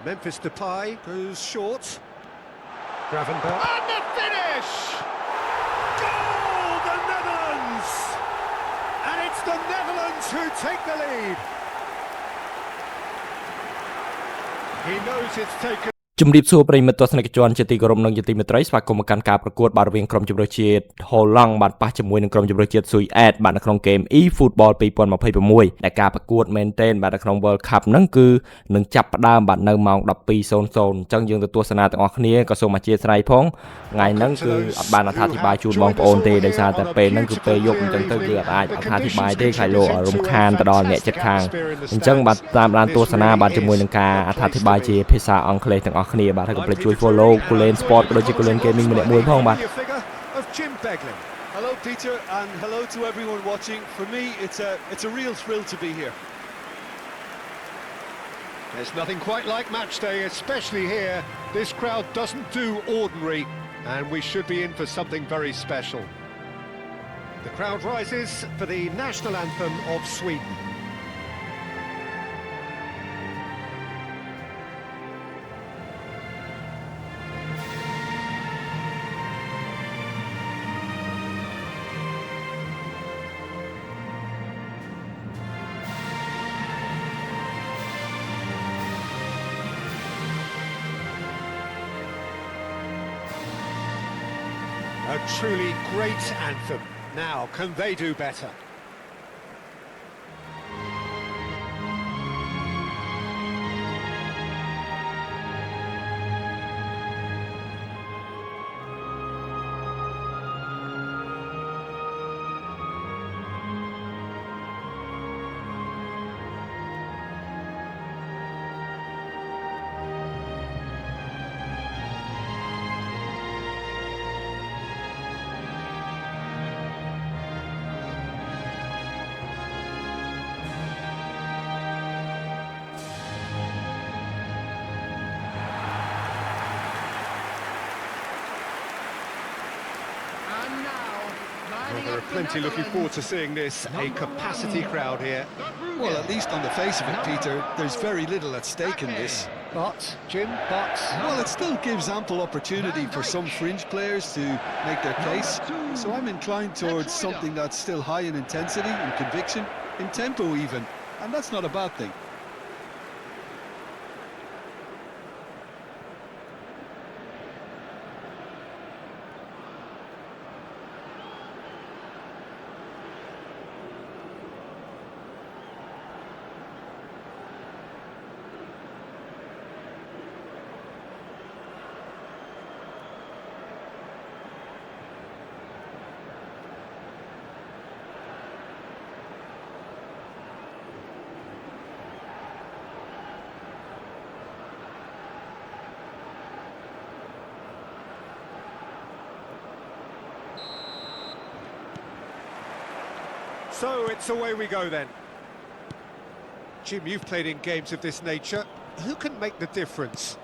Memphis Depay goes short. Gravenberch. And the finish! Goal, the Netherlands! And it's the Netherlands who take the lead. He knows it's taken. ជំរាបសួរប្រិយមិត្តទស្សនិកជនជាទីគោរពនិងជាទីមេត្រីស្វាគមន៍មកកាន់ការប្រកួតបាល់រវាងក្រុមជម្រើសជាតិហូឡង់បានប៉ះជាមួយនឹងក្រុមជម្រើសជាតិស៊ុយអែតបាទនៅក្នុងហ្គេម eFootball 2026ដែលការប្រកួតមែនទែនបាទនៅក្នុង World Cup ហ្នឹងគឺនឹងចាប់ផ្ដើមបាទនៅម៉ោង 12:00 អញ្ចឹងយើងទៅទស្សនាទាំងអស់គ្នាក៏សូមអធិស្ឋានផងថ្ងៃហ្នឹងគឺអត់បានអត្ថាធិប្បាយជូនបងប្អូនទេដោយសារតែពេលហ្នឹងគឺពេលយប់អញ្ចឹងទៅគឺអត់អាចអត្ថាធិប្បាយទេខ្លាចលោករំខានទៅដល់អ្នកជិតខាងអញ្ចឹងបាទតាមដានទស្សនាបាទជាមួយនឹងការអត្ថាធិប្បាយជាភាសាអង់គ្លេសទាំងអស់គ្នាបាទហើយកុំភ្លេចជួយ follow Kulen Sport ក៏ដូចជា Kulen Gaming ម្នាក់មួយផងបាទ Hello Peter and hello to everyone watching. For me it's a real thrill to be here. There's nothing quite like match day, especially here. This crowd doesn't do ordinary and we should be in for something very special. The crowd rises for the national anthem of Sweden. A truly great anthem. Now, can they do better? Well, there are plenty looking forward to seeing this, a capacity crowd here. Well, at least on the face of it, Peter, there's very little at stake in this. But, Jim, Well, it still gives ample opportunity for some fringe players to make their case. So I'm inclined towards something that's still high in intensity and conviction, in tempo even, and that's not a bad thing. So it's away we go then. Jim, you've played in games of this nature. Who can make the difference?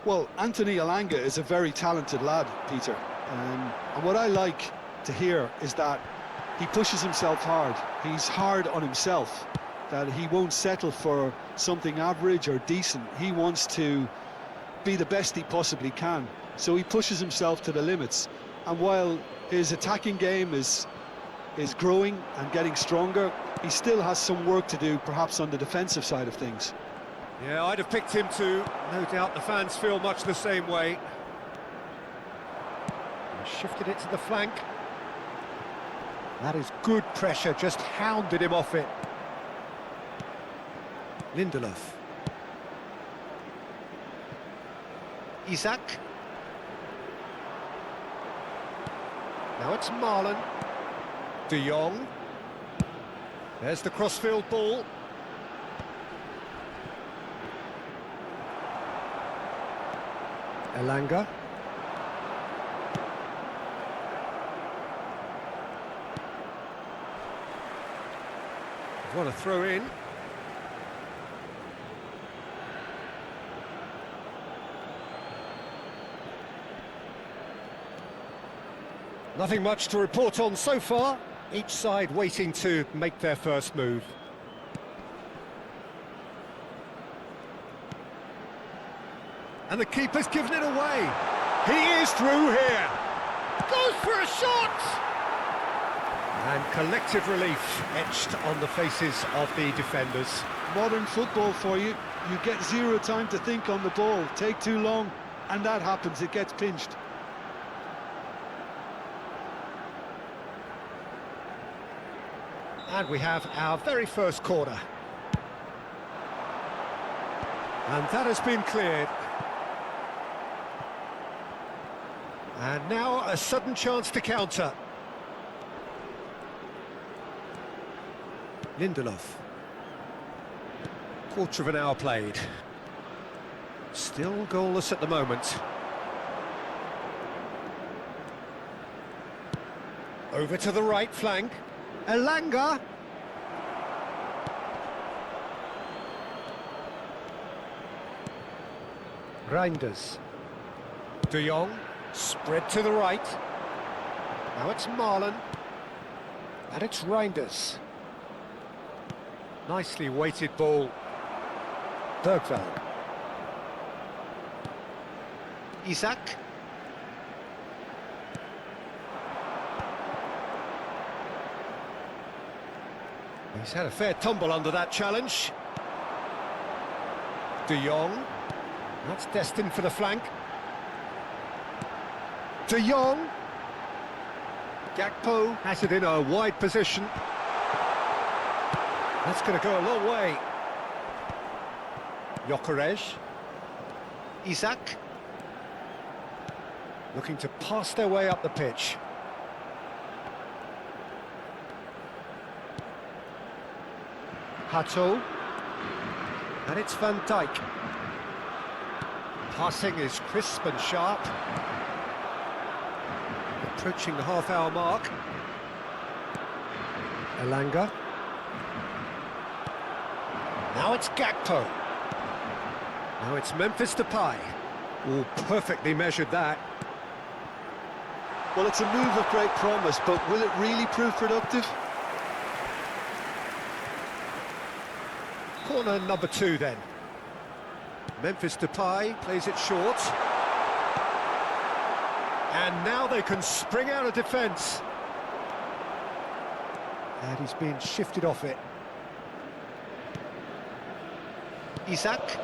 Well, Anthony Elanga is a very talented lad, Peter. And what I like to hear is that he pushes himself hard. He's hard on himself, that he won't settle for something average or decent. He wants to be the best he possibly can. So he pushes himself to the limits. And while his attacking game is growing and getting stronger, he still has some work to do, perhaps on the defensive side of things. Yeah, I'd have picked him too. No doubt the fans feel much the same way. He shifted it to the flank. That is good pressure, just hounded him off it. Lindelof. Isak. Now it's Marlon. De Jong. There's the crossfield ball. Elanga. What a throw in. Nothing much to report on so far. Each side waiting to make their first move. And the keeper's given it away. He is through here. Goes for a shot! And collective relief etched on the faces of the defenders. Modern football for you. You get zero time to think on the ball. Take too long, and that happens. It gets pinched. And we have our very first corner. And that has been cleared. And now a sudden chance to counter. Lindelof. Quarter of an hour played. Still goalless at the moment. Over to the right flank. Elanga. Reinders. De Jong. Spread to the right. Now it's Marlon. And it's Reinders. Nicely weighted ball. Bergvall. Isak. He's had a fair tumble under that challenge. De Jong. That's destined for the flank. De Jong. Gakpo has it in a wide position. That's going to go a long way. Gyökeres. Isak. Looking to pass their way up the pitch. Hato. And it's Van Dijk. Passing is crisp and sharp. Approaching the half-hour mark. Elanga. Now it's Gakpo. Now it's Memphis Depay. Oh, perfectly measured that. Well, it's a move of great promise, but will it really prove productive? Corner number 2 then. Memphis Depay plays it short. And now they can spring out of defence. And he's being shifted off it. Isak.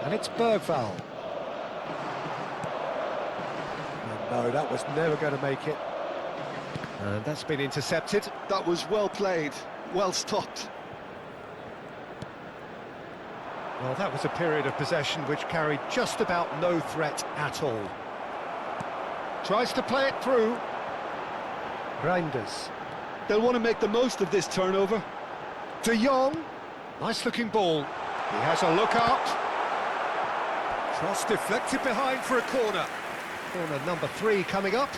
And it's Bergvall. No, that was never going to make it. And that's been intercepted. That was well played, well stopped. Well, that was a period of possession which carried just about no threat at all. Tries to play it through. Reinders. They'll want to make the most of this turnover. De Jong. Nice looking ball. He has a look up. Cross deflected behind for a corner. Corner number 3 coming up.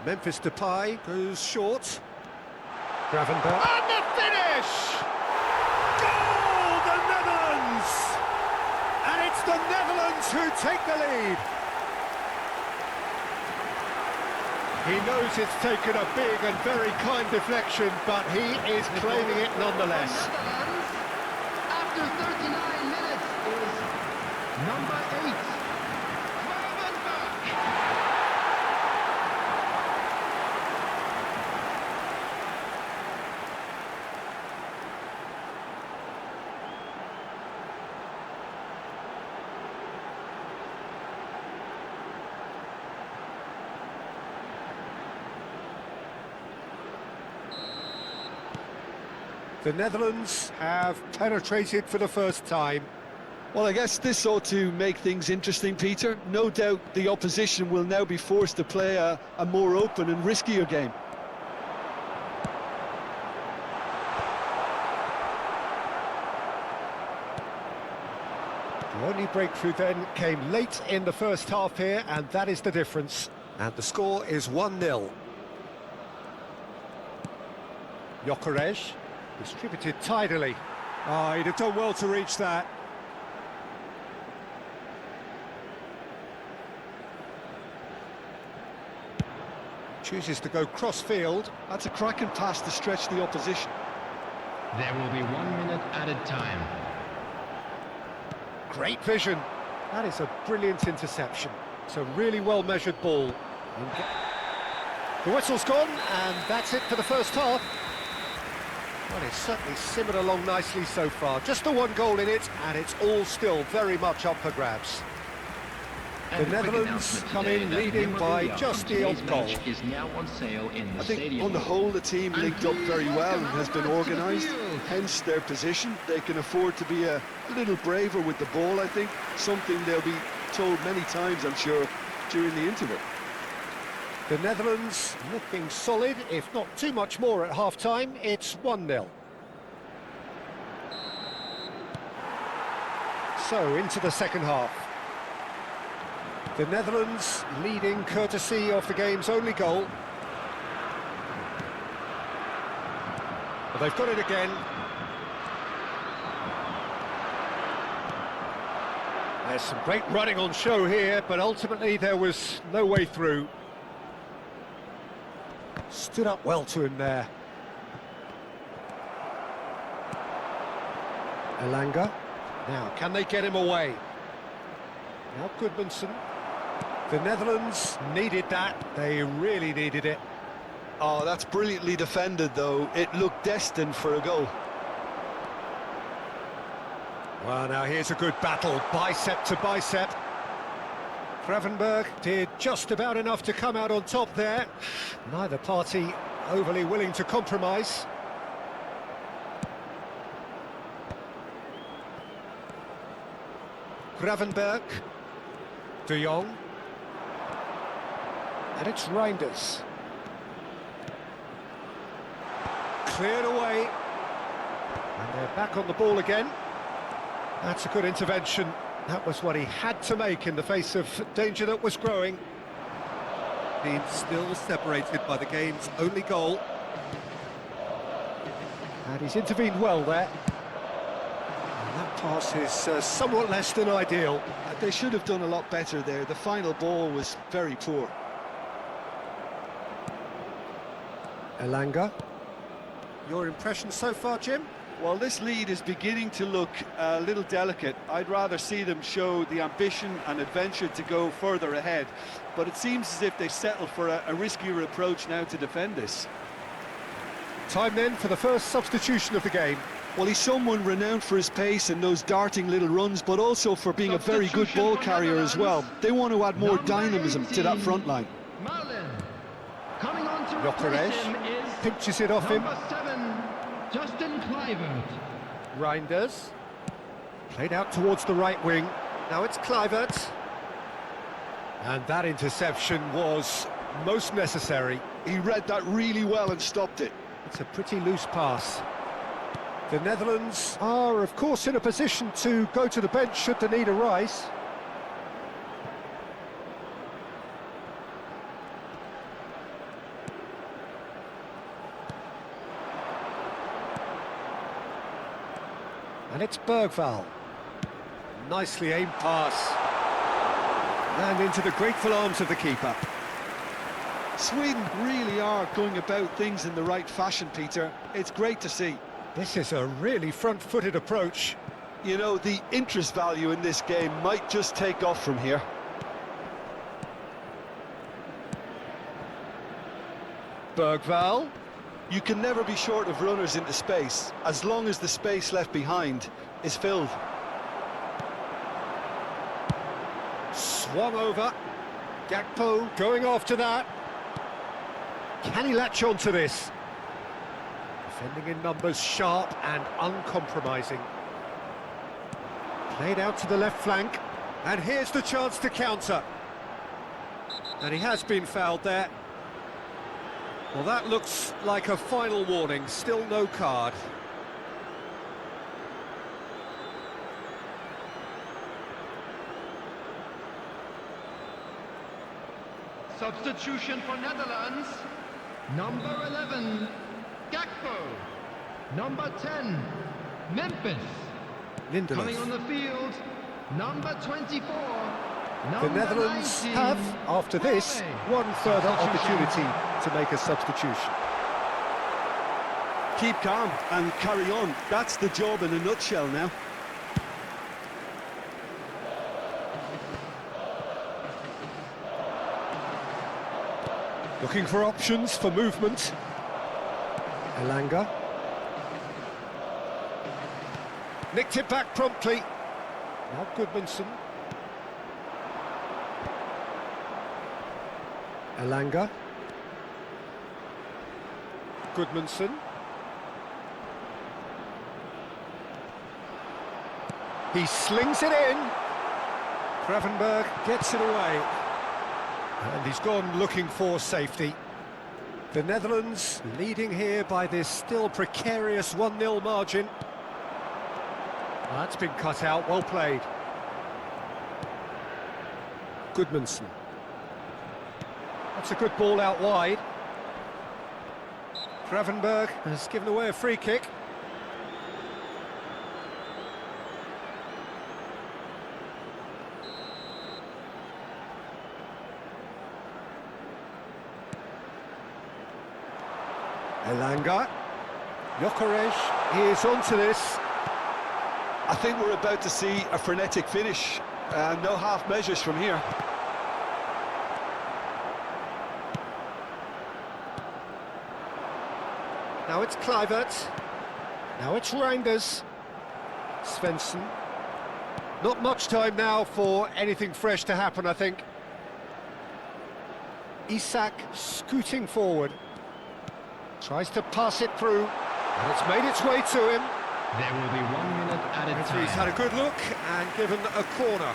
Memphis Depay goes short. Gravenberch. And the finish! Goal, the Netherlands! And it's the Netherlands who take the lead. He knows it's taken a big and very kind deflection, but he is claiming it nonetheless. After 39 minutes is number 8. The Netherlands have penetrated for the first time. Well, I guess this ought to make things interesting, Peter. No doubt the opposition will now be forced to play a more open and riskier game. The only breakthrough then came late in the first half here, and that is the difference. And the score is 1-0. Gyökeres. Distributed tidily. Oh, he'd have done well to reach that. Chooses to go cross-field. That's a cracking pass to stretch the opposition. There will be 1 minute added time. Great vision. That is a brilliant interception. It's a really well-measured ball. The whistle's gone, and that's it for the first half. Well, it's certainly simmered along nicely so far. Just the one goal in it, and it's all still very much up for grabs. The Netherlands come in leading by just the odd goal. Is now on sale in the I think stadium. on the whole the team linked up very well and has been organised, hence their position. They can afford to be a little braver with the ball, I think, something they'll be told many times, I'm sure, during the interval. The Netherlands looking solid, if not too much more at half-time. It's 1-0. So, into the second half. The Netherlands leading courtesy of the game's only goal. But they've got it again. There's some great running on show here, but ultimately there was no way through. Stood up well to him there. Elanga. Now, can they get him away? Now Goodmanson. The Netherlands needed that. They really needed it. Oh, that's brilliantly defended, though. It looked destined for a goal. Well, now here's a good battle, bicep to bicep. Gravenberg did just about enough to come out on top there. Neither party overly willing to compromise. Gravenberg. De Jong. And it's Reinders. Cleared away. And they're back on the ball again. That's a good intervention. That was what he had to make in the face of danger that was growing. Being still separated by the game's only goal. And he's intervened well there. And that pass is somewhat less than ideal. They should have done a lot better there. The final ball was very poor. Elanga. Your impression so far, Jim? Well, this lead is beginning to look a little delicate. I'd rather see them show the ambition and adventure to go further ahead. But it seems as if they settle for a riskier approach now to defend this. Time then for the first substitution of the game. Well, he's someone renowned for his pace and those darting little runs, but also for being a very good ball carrier as well. They want to add more dynamism to that front line. Marlin. Coming on to Jokeres replace him is pinches it off him. number 7, Justin Kluivert. Reinders. Played out towards the right wing. Now it's Kluivert. And that interception was most necessary. He read that really well and stopped it. It's a pretty loose pass. The Netherlands are, of course, in a position to go to the bench should the need arise. And it's Bergvall. Nicely aimed pass. And into the grateful arms of the keeper. Sweden really are going about things in the right fashion, Peter. It's great to see. This is a really front-footed approach. You know, the interest value in this game might just take off from here. Bergvall. You can never be short of runners into space, as long as the space left behind is filled. Swung over. Gakpo going after that. Can he latch on to this? Defending in numbers, sharp and uncompromising. Played out to the left flank. And here's the chance to counter. And he has been fouled there. Well, that looks like a final warning. Still no card. Substitution for Netherlands. Number 11, Gakpo. Number 10, Memphis. Coming on Lindelof. the field, number 24, The Netherlands have, after this, one further opportunity to make a substitution. Keep calm and carry on. That's the job in a nutshell now. Looking for options for movement. Elanga. Nicked it back promptly. Now Goodmanson. Elanga. Goodmanson. He slings it in. Gravenberg gets it away. And he's gone looking for safety. The Netherlands leading here by this still precarious 1-0 margin. That's been cut out, well played. Goodmanson. That's a good ball out wide. Gravenberg has given away a free kick. Elanga. Gyökeres is onto this. I think we're about to see a frenetic finish. No half measures from here. Now it's Kluivert. Now it's Reinders. Svensson. Not much time now for anything fresh to happen, I think. Isak scooting forward. Tries to pass it through, and it's made its way to him. There will be 1 minute added time. He's had a good look and given a corner.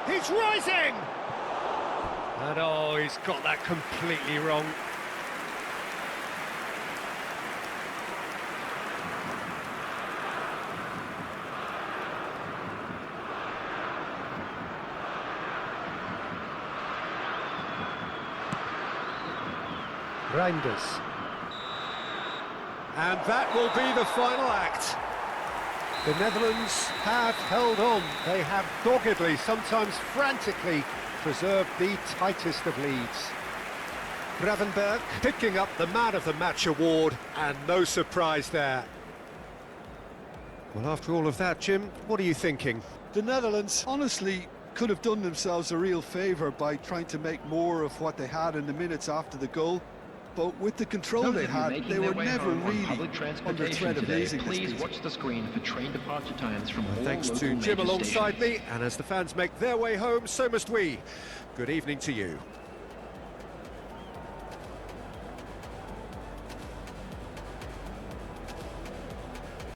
He's rising! And oh, he's got that completely wrong. Reinders. And that will be the final act. The Netherlands have held on. They have doggedly, sometimes frantically, preserved the tightest of leads. Gravenberg picking up the Man of the Match award, and no surprise there. Well, after all of that, Jim, what are you thinking? The Netherlands honestly could have done themselves a real favour by trying to make more of what they had in the minutes after the goal. But with the control they had, they were never really under threat of losing this Please season. watch the screen for train departure times from all Thanks to local Jim major alongside stations. me, and as the fans make their way home, so must we. Good evening to you.